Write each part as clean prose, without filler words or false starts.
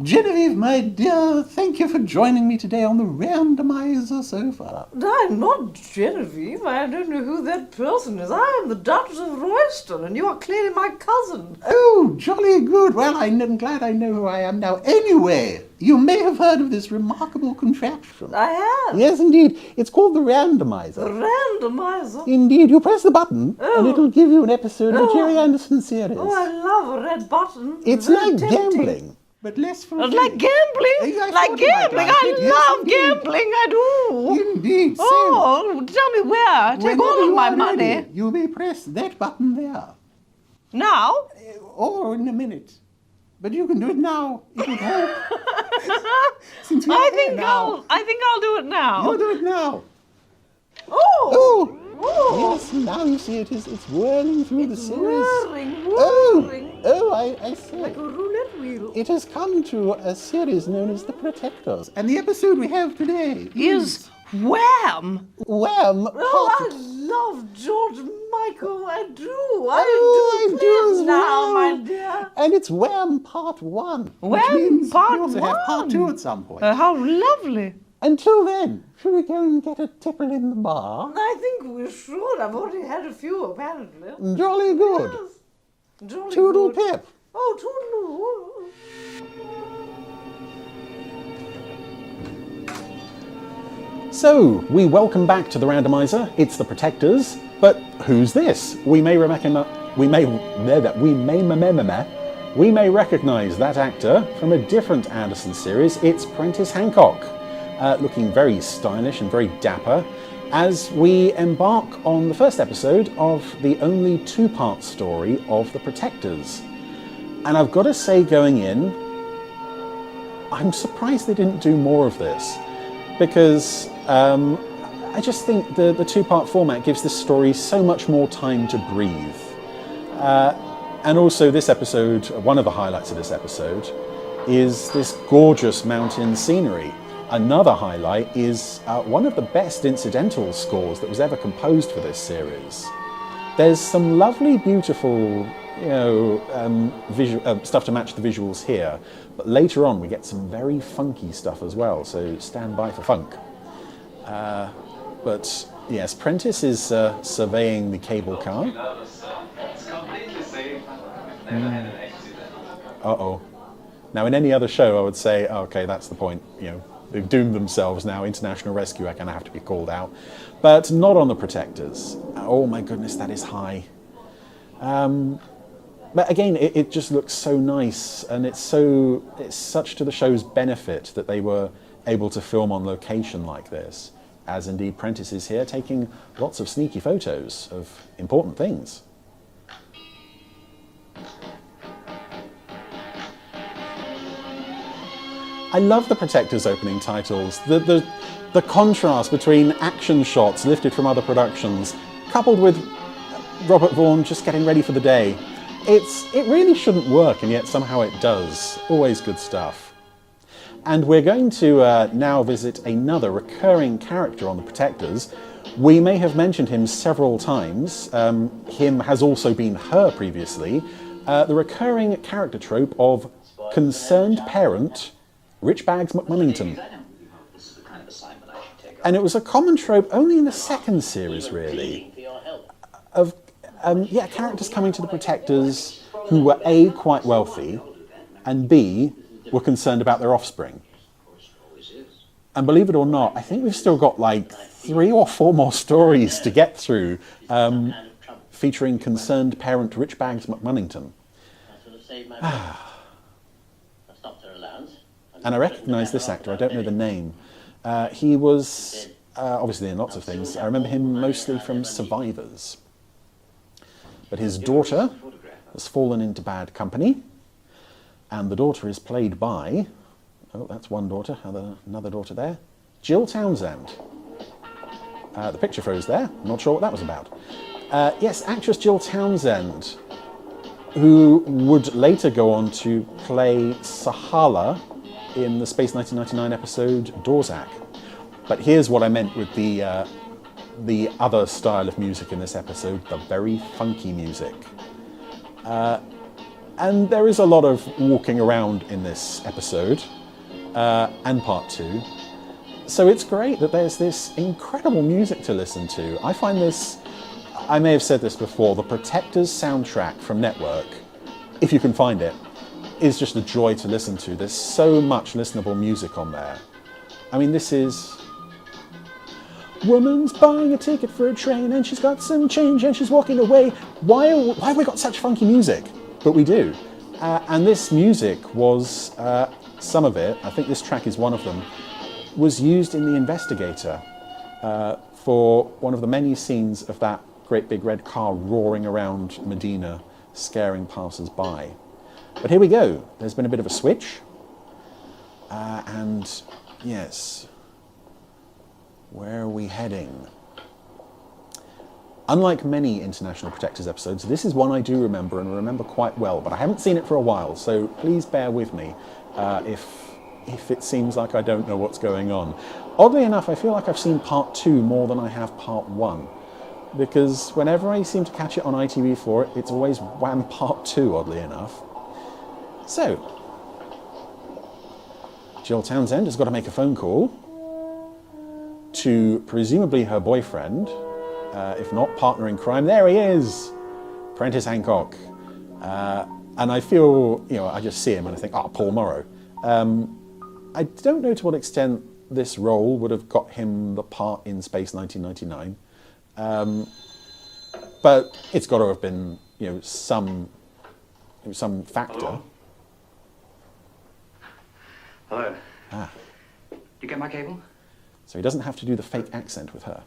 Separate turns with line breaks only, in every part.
Genevieve, my dear, thank you for joining me today on the Randomiser sofa.
I'm not Genevieve. I don't know who that person is. I am the Duchess of Royston, and you are clearly my cousin.
Oh, jolly good. Well, I'm glad I know who I am now. Anyway, you may have heard of this remarkable contraption.
I have.
Yes, indeed. It's called the Randomiser.
The Randomiser?
Indeed. You press the button, and it'll give you an episode of the Jerry Anderson series.
Oh, I love a red button.
It's
very
like
tempting.
gambling. But less for
Like gambling? Like gambling? I love gambling, I do.
Indeed. So,
Oh, tell me where. Take
whenever
all of
you
my
are
money.
ready, you may press that button there.
Now?
Or in a minute. But you can do it now. It would help. Since we're
I
here
think
now.
I'll do it now.
You'll do it now.
Oh!
Yes, now you see it's whirling through the series.
Whirring.
I see.
Like a roulette wheel.
It has come to a series known as The Protectors. And the episode we have today
Is WAM.
WAM.
Oh, I love George Michael. I do.
I
do
do
plans
as
now,
well.
my dear.
And it's WAM Part 1.
WAM
which means
Part
we also have Part
1.
2 at some point.
How lovely.
Until then, shall we go and get a tipple in the bar?
I think we should. I've already had a few, apparently.
Jolly good.
Yes. Jolly
Toodle
good.
pip.
Oh, toodaloo.
So, we welcome back to the Randomiser. It's the Protectors. But who's this? We may recognise that actor from a different Anderson series. It's Prentice Hancock, looking very stylish and very dapper, as we embark on the first episode of the only two-part story of the Protectors. And I've got to say, going in, I'm surprised they didn't do more of this, because I just think the two-part format gives this story so much more time to breathe. And also this episode, one of the highlights of this episode, is this gorgeous mountain scenery. Another highlight is one of the best incidental scores that was ever composed for this series. There's some lovely, beautiful, stuff to match the visuals here, but later on we get some very funky stuff as well, so stand by for funk. But yes, Prentice is surveying the cable car. Uh-oh. Now in any other show I would say, okay, that's the point, they've doomed themselves now, international rescue are going to have to be called out. But not on the Protectors. Oh my goodness, that is high. But again, it just looks so nice, and it's such to the show's benefit that they were able to film on location like this, as indeed Prentice is here taking lots of sneaky photos of important things. I love the Protectors opening titles. The contrast between action shots lifted from other productions, coupled with Robert Vaughn just getting ready for the day. It really shouldn't work, and yet somehow it does. Always good stuff. And we're going to now visit another recurring character on the Protectors. We may have mentioned him several times. Him has also been her previously. The recurring character trope of concerned parent, Rich Bags McMunnington. And it was a common trope only in the second series, really, of characters coming to the Protectors who were A, quite wealthy, and B, were concerned about their offspring. And believe it or not, I think we've still got like 3 or 4 more stories to get through featuring concerned parent Rich Bags McMunnington. And I recognise this actor, I don't know the name. He was obviously in lots of things. I remember him mostly from Survivors. But his daughter has fallen into bad company, and the daughter is played by, oh, that's one daughter, another daughter there, Jill Townsend. The picture froze there, not sure what that was about. Yes, actress Jill Townsend, who would later go on to play Sahala in the Space 1999 episode Dorzak. But here's what I meant with the other style of music in this episode, the very funky music. And there is a lot of walking around in this episode, and part 2. So it's great that there's this incredible music to listen to. I find this, I may have said this before, the Protectors soundtrack from Network, if you can find it, is just a joy to listen to. There's so much listenable music on there. I mean, this is... Woman's buying a ticket for a train and she's got some change and she's walking away. Why have we got such funky music? But we do. And this music was, some of it, I think this track is one of them, was used in The Investigator for one of the many scenes of that great big red car roaring around Medina, scaring passers-by. But here we go. There's been a bit of a switch. And yes, where are we heading? Unlike many International Protectors episodes, this is one I do remember and remember quite well, but I haven't seen it for a while, so please bear with me if it seems like I don't know what's going on. Oddly enough, I feel like I've seen part 2 more than I have part 1, because whenever I seem to catch it on ITV4, it's always WAM part 2, oddly enough. So, Jill Townsend has got to make a phone call to presumably her boyfriend, if not partner in crime. There he is, Prentice Hancock. And I feel, I just see him and I think, Paul Morrow. I don't know to what extent this role would have got him the part in Space 1999, but it's got to have been, some factor.
Hello.
Ah.
You get my cable?
So he doesn't have to do the fake accent with her.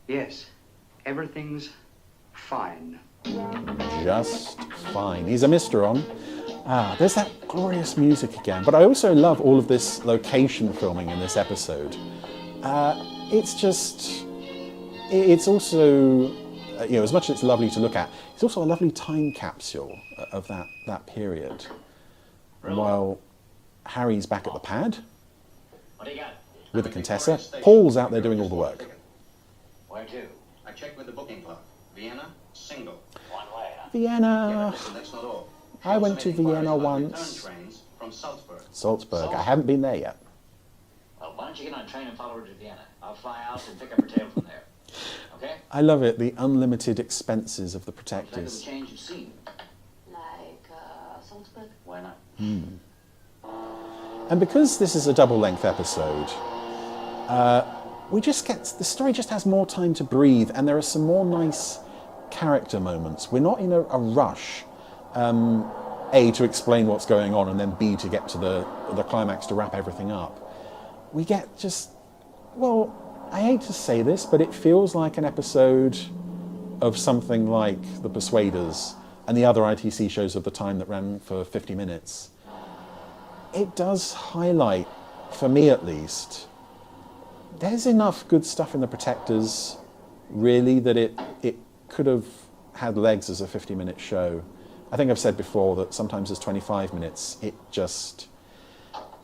Yes. Everything's fine.
Just fine. He's a mister on. There's that glorious music again. But I also love all of this location filming in this episode. It's also, as much as it's lovely to look at, it's also a lovely time capsule of that period. And while Harry's back at the pad with the Contessa, Paul's out there doing all the work.
Where to? I checked with the booking clerk. Vienna, single.
One way, huh?
Vienna.
Yeah, listen, that's not all.
I went to
Also made
Vienna
inquiries about
once.
return trains from Salzburg.
Salzburg. I haven't been there yet.
Well, why don't you get on a train and follow her to Vienna? I'll fly out and pick up her tail from there. Okay?
I love it, the unlimited expenses of the
Think of
Protectors.
the change you've seen.
Like Salzburg?
Why not?
And because this is a double-length episode, the story just has more time to breathe, and there are some more nice character moments. We're not in a rush, A, to explain what's going on, and then B, to get to the climax to wrap everything up. We get I hate to say this, but it feels like an episode of something like The Persuaders and the other ITC shows of the time that ran for 50 minutes. It does highlight, for me at least, there's enough good stuff in The Protectors, really, that it could have had legs as a 50-minute show. I think I've said before that sometimes as 25 minutes,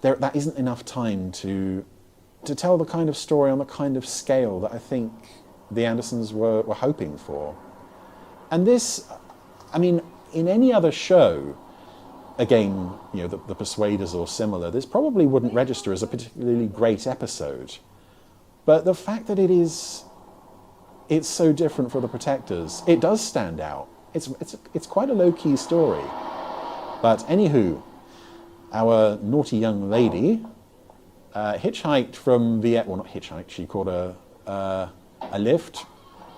that isn't enough time to tell the kind of story on the kind of scale that I think the Andersons were hoping for. And this, in any other show, again, the Persuaders or similar, this probably wouldn't register as a particularly great episode. But the fact that it's so different for the Protectors, it does stand out. It's quite a low-key story. But anywho, our naughty young lady hitchhiked from Vienna. Well, not hitchhiked. She caught a lift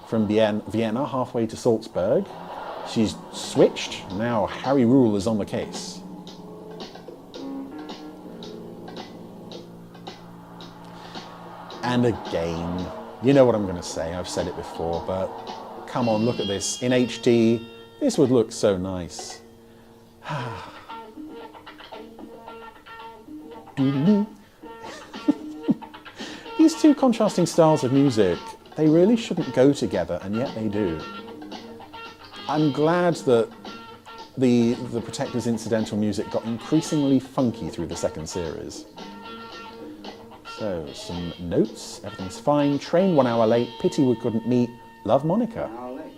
from Vienna halfway to Salzburg. She's switched. Now Harry Rule is on the case. And again, you know what I'm going to say. I've said it before, but come on, look at this. In HD, this would look so nice. These two contrasting styles of music, they really shouldn't go together, and yet they do. I'm glad that the Protectors incidental music got increasingly funky through the second series. So, some notes. Everything's fine. Train 1 hour late. Pity we couldn't meet. Love, Monica.
An hour late.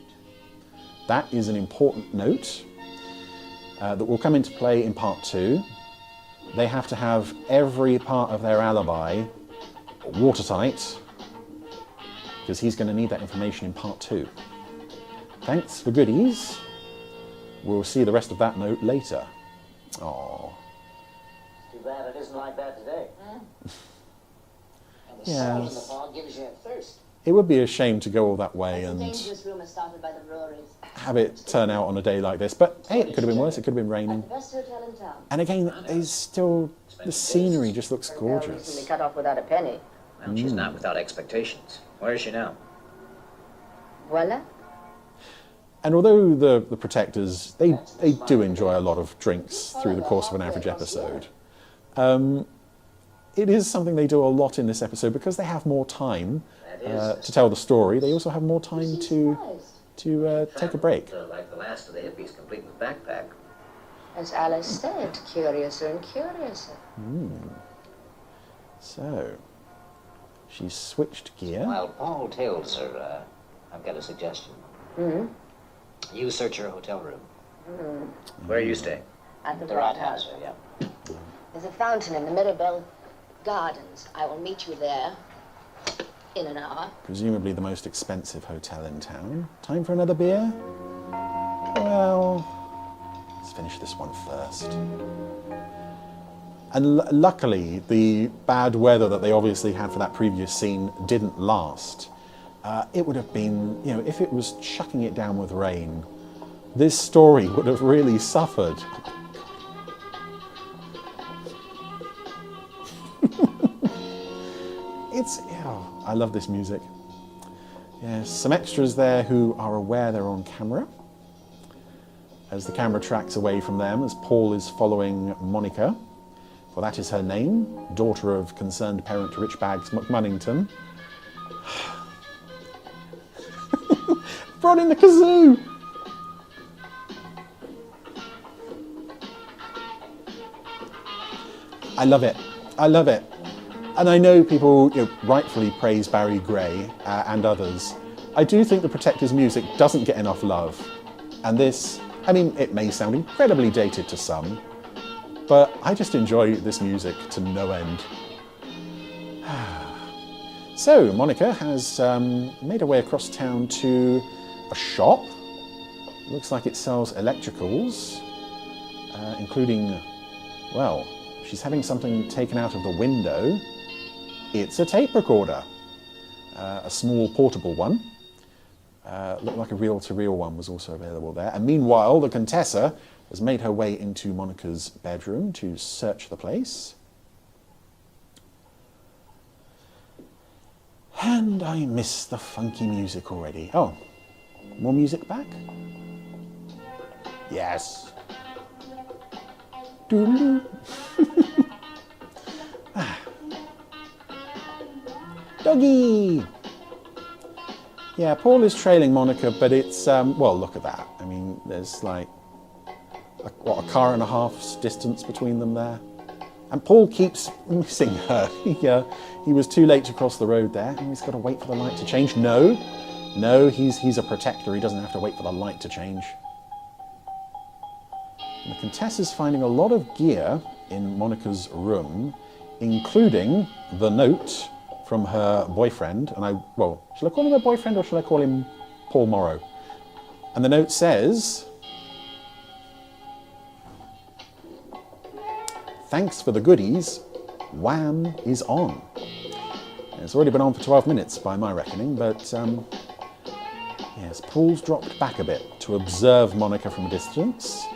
That is an important note. that will come into play in part 2. They have to have every part of their alibi watertight, because he's going to need that information in part 2. Thanks for goodies. We'll see the rest of that note later. Aww.
Too bad it isn't like that today. And the
Yes.
salt in the fog gives you a thirst.
It would be a shame to go all that way
The
and
dangerous rumor started by the breweries.
have it turn out on a day like this. But hey, it could have been worse. It could have been
At
raining.
the best hotel in town.
And again, there's still the scenery just looks
Recently
gorgeous.
cut off without a penny.
Well, she's not without expectations. Where is she now?
Voila.
And although the protectors they do enjoy a lot of drinks through the course of an average episode, it is something they do a lot in this episode because they have more time to tell the story. They also have more time to take a break.
Like the last of the hippies, complete with backpack.
As Alice said, curiouser and curiouser.
So she's switched gear.
While Paul tails her, I've got a suggestion. You search her hotel room. Where are you staying?
At the
The
Rat
Rathaus,
House.
yeah.
There's a fountain in the Mirabelle Gardens. I will meet you there in an hour.
Presumably the most expensive hotel in town. Time for another beer? Well, let's finish this one first. And luckily, the bad weather that they obviously had for that previous scene didn't last. It would have been, you know, if it was chucking it down with rain, this story would have really suffered. I love this music. Yes, some extras there who are aware they're on camera. As the camera tracks away from them, as Paul is following Monica, for that is her name, daughter of concerned parent Rich Bags McMunnington. Brought in the kazoo! I love it. I love it. And I know people rightfully praise Barry Gray and others. I do think the Protector's music doesn't get enough love. And this, I mean, it may sound incredibly dated to some, but I just enjoy this music to no end. So, Monica has made her way across town to a shop. Looks like it sells electricals, including, well, she's having something taken out of the window. It's a tape recorder, a small portable one. Looked like a reel-to-reel one was also available there. And meanwhile, the Contessa has made her way into Monica's bedroom to search the place. And I miss the funky music already. Oh, more music back? Yes. Doo-doo. Doggy! Yeah, Paul is trailing Monica, but it's, well, look at that. I mean, there's like, a car and a half's distance between them there. And Paul keeps missing her. He was too late to cross the road there, and he's got to wait for the light to change. No, he's a protector. He doesn't have to wait for the light to change. And the Contessa's finding a lot of gear in Monica's room, including the note from her boyfriend. And shall I call him a boyfriend or shall I call him Paul Morrow? And the note says, "Thanks for the goodies, WAM is on." It's already been on for 12 minutes by my reckoning, but yes, Paul's dropped back a bit to observe Monica from a distance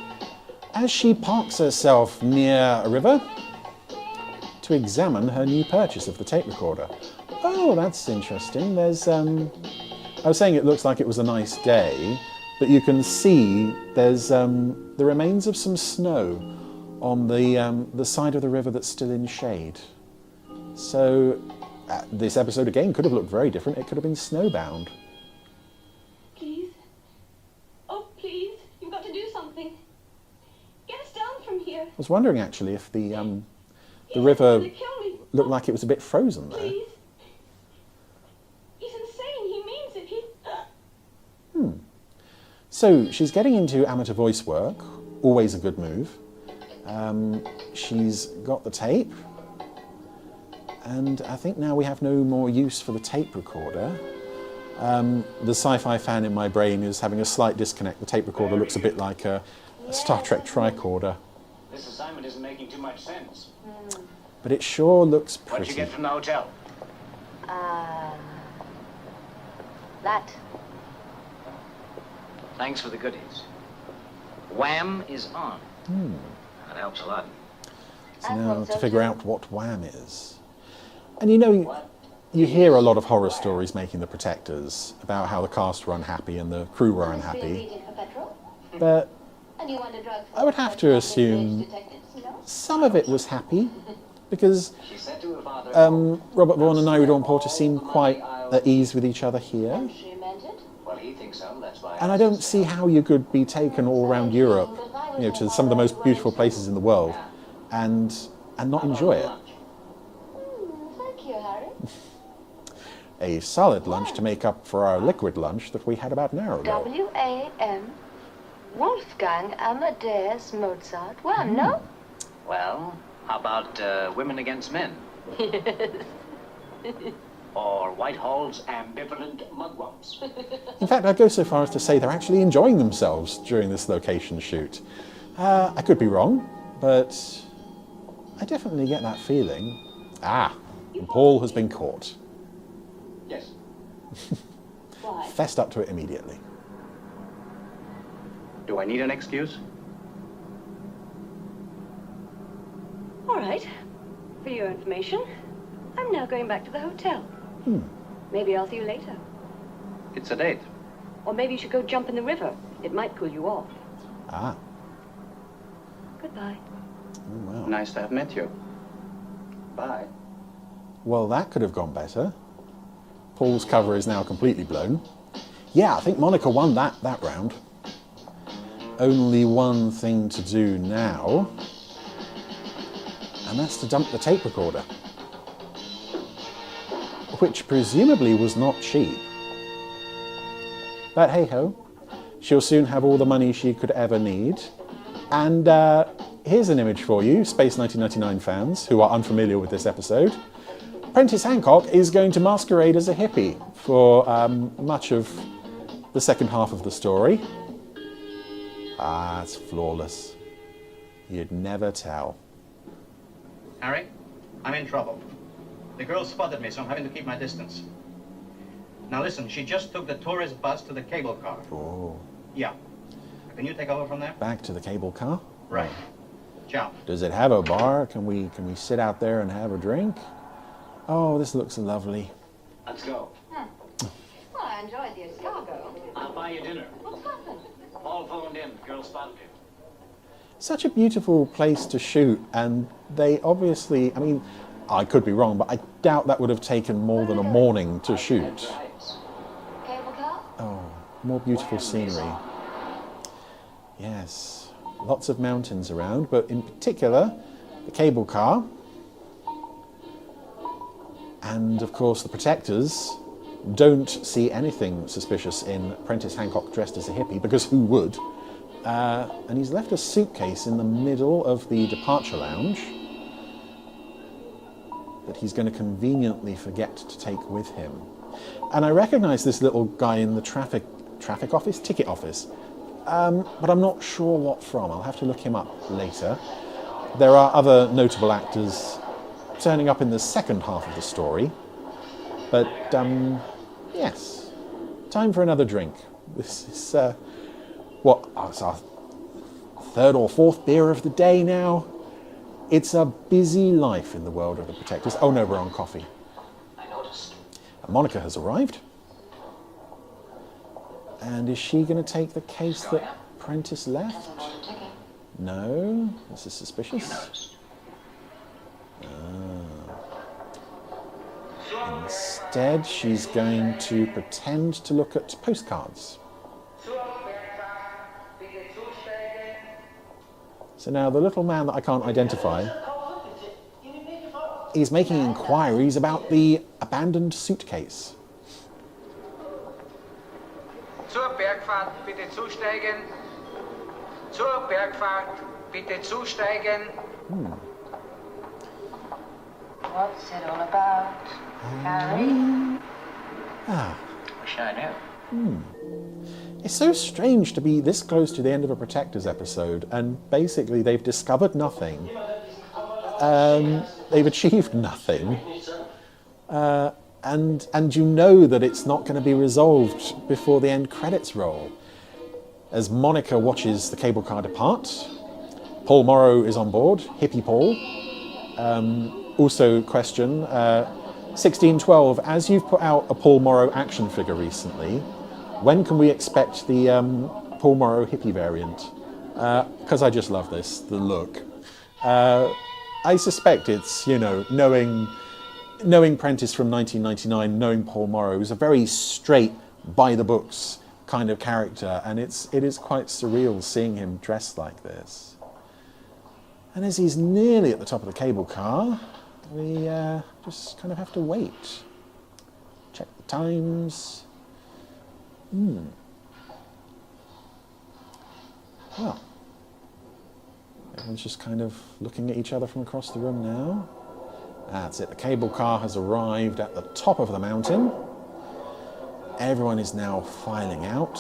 as she parks herself near a river to examine her new purchase of the tape recorder. Oh, that's interesting. There's, I was saying it looks like it was a nice day, but you can see there's the remains of some snow on the side of the river that's still in shade. So this episode again could have looked very different. It could have been snowbound.
Please. Oh, please. You've got to do something. Get us down from here.
I was wondering actually if the river
He's gonna kill me.
looked like it was a bit frozen there.
Please. He's insane. He means it.
So she's getting into amateur voice work, always a good move. She's got the tape, and I think now we have no more use for the tape recorder. The sci-fi fan in my brain is having a slight disconnect. The tape recorder looks a bit like a Star Trek tricorder.
This assignment isn't making too much sense.
But it sure looks pretty.
What'd you get from the hotel?
That.
Thanks for the goodies. WAM is on. That helps a lot.
So now to figure out what WAM is. And you know, you hear a lot of horror stories making The Protectors about how the cast were unhappy and the crew were unhappy. But I would have to assume some of it was happy, because Robert Vaughan and Nairi Dawn Porter seem quite at ease with each other here.
Well, he thinks so, that's why.
And I don't see how you could be taken all around Europe, you know, to some of the most beautiful places in the world, and not enjoy it.
Thank you, Harry.
A solid lunch to make up for our liquid lunch that we had about an hour ago.
WAM. Wolfgang Amadeus Mozart. Well, no?
Well, how about Women Against Men? Or Whitehall's Ambivalent Mugwumps?
In fact, I'd go so far as to say they're actually enjoying themselves during this location shoot. I could be wrong, but I definitely get that feeling. And Paul has been caught.
Yes.
Why?
Fessed up to it immediately.
Do I need an excuse?
All right. For your information, I'm now going back to the hotel. Maybe I'll see you later.
It's a date.
Or maybe you should go jump in the river. It might cool you off. Goodbye.
Oh, wow.
Nice to have met you. Bye.
Well, that could have gone better. Paul's cover is now completely blown. Yeah, I think Monica won that round. Only one thing to do now, and that's to dump the tape recorder, which presumably was not cheap. But hey-ho, she'll soon have all the money she could ever need. And here's an image for you, Space 1999 fans who are unfamiliar with this episode. Prentice Hancock is going to masquerade as a hippie for much of the second half of the story. It's flawless. You'd never tell.
Harry, I'm in trouble. The girl spotted me, so I'm having to keep my distance. Now listen, she just took the tourist bus to the cable car.
Oh.
Yeah. Can you take over from there?
Back to the cable car?
Right. Ciao.
Does it have a bar? Can we sit out there and have a drink? Oh, this looks lovely.
Let's go.
Well, I enjoyed the escargot.
I'll buy you dinner.
What's happened?
Paul phoned in. Girl spotted him.
Such a beautiful place to shoot, and they obviously, I mean, I could be wrong, but I doubt that would have taken more than a morning to shoot.
Cable car?
Oh, more beautiful scenery. Yes, lots of mountains around, but in particular, the cable car. And of course, the Protectors don't see anything suspicious in Prentice Hancock dressed as a hippie, because who would? And he's left a suitcase in the middle of the departure lounge that he's going to conveniently forget to take with him. And I recognise this little guy in the traffic office? Ticket office. But I'm not sure what from. I'll have to look him up later. There are other notable actors turning up in the second half of the story. But, yes. Time for another drink. This is, it's our third or fourth beer of the day now. It's a busy life in the world of the Protectors. Oh no, we're on coffee.
I noticed.
Monica has arrived. And is she going to take the case that Prentice left? No, this is suspicious. Instead, she's going to pretend to look at postcards. So now the little man that I can't identify is making inquiries about the abandoned suitcase.
Zur Bergfahrt bitte zusteigen. Zur Bergfahrt, bitte zusteigen.
What's it all about, Harry?
Wish I knew.
It's so strange to be this close to the end of a Protectors episode, and basically they've discovered nothing. They've achieved nothing. And you know that it's not going to be resolved before the end credits roll. As Monica watches the cable car depart, Paul Morrow is on board, hippie Paul. Also question, 1612, as you've put out a Paul Morrow action figure recently, when can we expect the Paul Morrow hippie variant? Because I just love this, the look. I suspect it's, knowing Prentice from 1999, knowing Paul Morrow, is a very straight, by-the-books kind of character, and it is quite surreal seeing him dressed like this. And as he's nearly at the top of the cable car, we just kind of have to wait. Check the times. Well, everyone's just kind of looking at each other from across the room now. That's it, the cable car has arrived at the top of the mountain. Everyone is now filing out.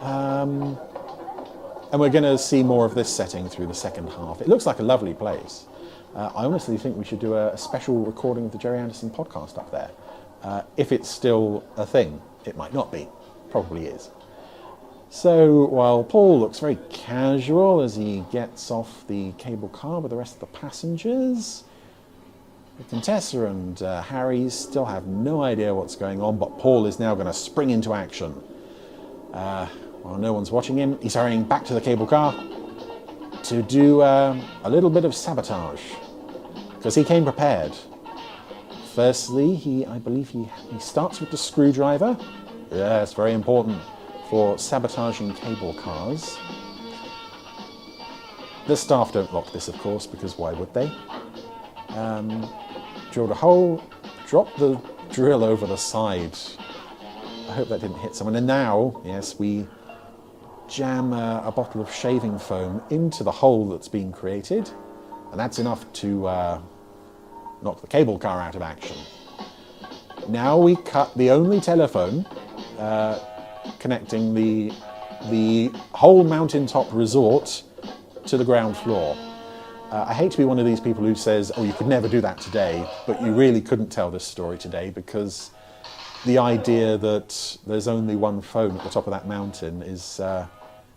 And we're going to see more of this setting through the second half. It looks like a lovely place. I honestly think we should do a special recording of the Jerry Anderson podcast up there. If it's still a thing. It might not be. Probably is. So while Paul looks very casual as he gets off the cable car with the rest of the passengers, the Contessa and Harry still have no idea what's going on, but Paul is now going to spring into action. While no one's watching him, he's hurrying back to the cable car to do a little bit of sabotage, because he came prepared. Firstly, I believe he starts with the screwdriver. Yes, very important for sabotaging cable cars. The staff don't lock this, of course, because why would they? Drilled a hole, dropped the drill over the side. I hope that didn't hit someone. And now, yes, we jam a bottle of shaving foam into the hole that's been created, and that's enough to knock the cable car out of action. Now we cut the only telephone connecting the whole mountaintop resort to the ground floor. I hate to be one of these people who says, oh, you could never do that today, but you really couldn't tell this story today, because the idea that there's only one phone at the top of that mountain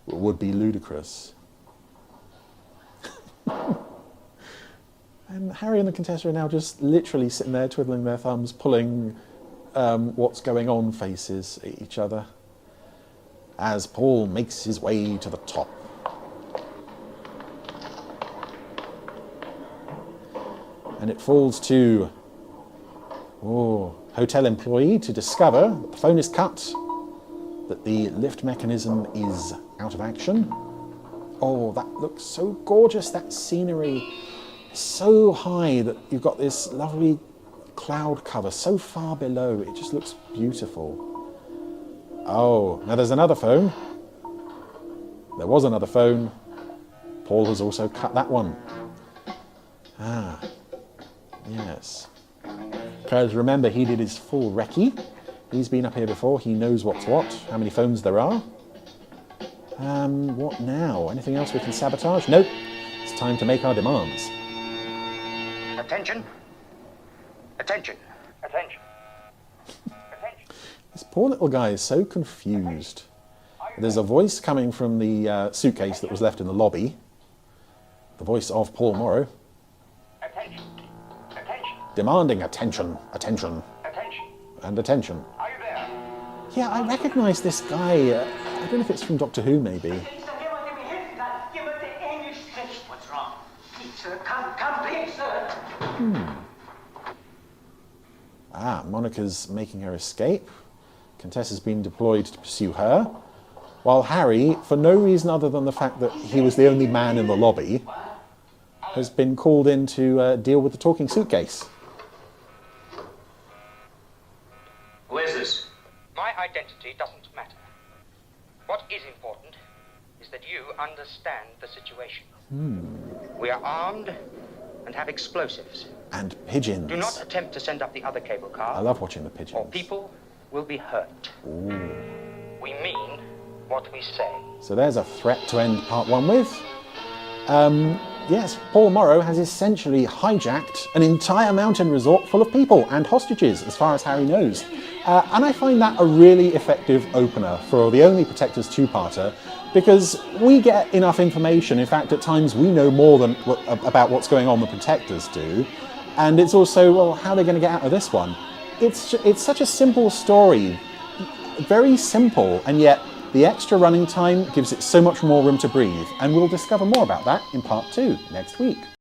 would be ludicrous. And Harry and the Contessa are now just literally sitting there twiddling their thumbs, pulling what's going on faces at each other, as Paul makes his way to the top. And it falls to hotel employee to discover that the phone is cut, that the lift mechanism is out of action. Oh, that looks so gorgeous, that scenery. So high that you've got this lovely cloud cover so far below. It just looks beautiful. Oh, now there's another phone. There was another phone. Paul has also cut that one. Ah, yes. Because remember, he did his full recce. He's been up here before. He knows what's what, how many phones there are. What now? Anything else we can sabotage? Nope. It's time to make our demands.
Attention. Attention. Attention. Attention.
This poor little guy is so confused. There's a voice coming from the suitcase that was left in the lobby. The voice of Paul Morrow.
Attention. Attention.
Demanding attention, attention,
Attention.
and attention.
Are you there?
Yeah, I recognise this guy. I don't know if it's from Doctor Who, maybe.
What's wrong? Please, sir. Come, please, sir.
Ah, Monica's making her escape. Contessa's been deployed to pursue her. While Harry, for no reason other than the fact that he was the only man in the lobby, has been called in to deal with the talking suitcase.
Who is this? My identity doesn't matter. What is important
is that you understand the situation. We are armed and have explosives.
And pigeons.
Do not attempt to send up the other cable car.
I love watching the pigeons.
Or people will be hurt.
Ooh.
We mean what we say.
So there's a threat to end part 1 with. Yes, Paul Morrow has essentially hijacked an entire mountain resort full of people and hostages, as far as Harry knows. And I find that a really effective opener for the Only Protectors 2-parter, because we get enough information. In fact, at times we know more than about what's going on the Protectors do. And it's also, well, how are they going to get out of this one? It's such a simple story, very simple, and yet the extra running time gives it so much more room to breathe, and we'll discover more about that in part 2 next week.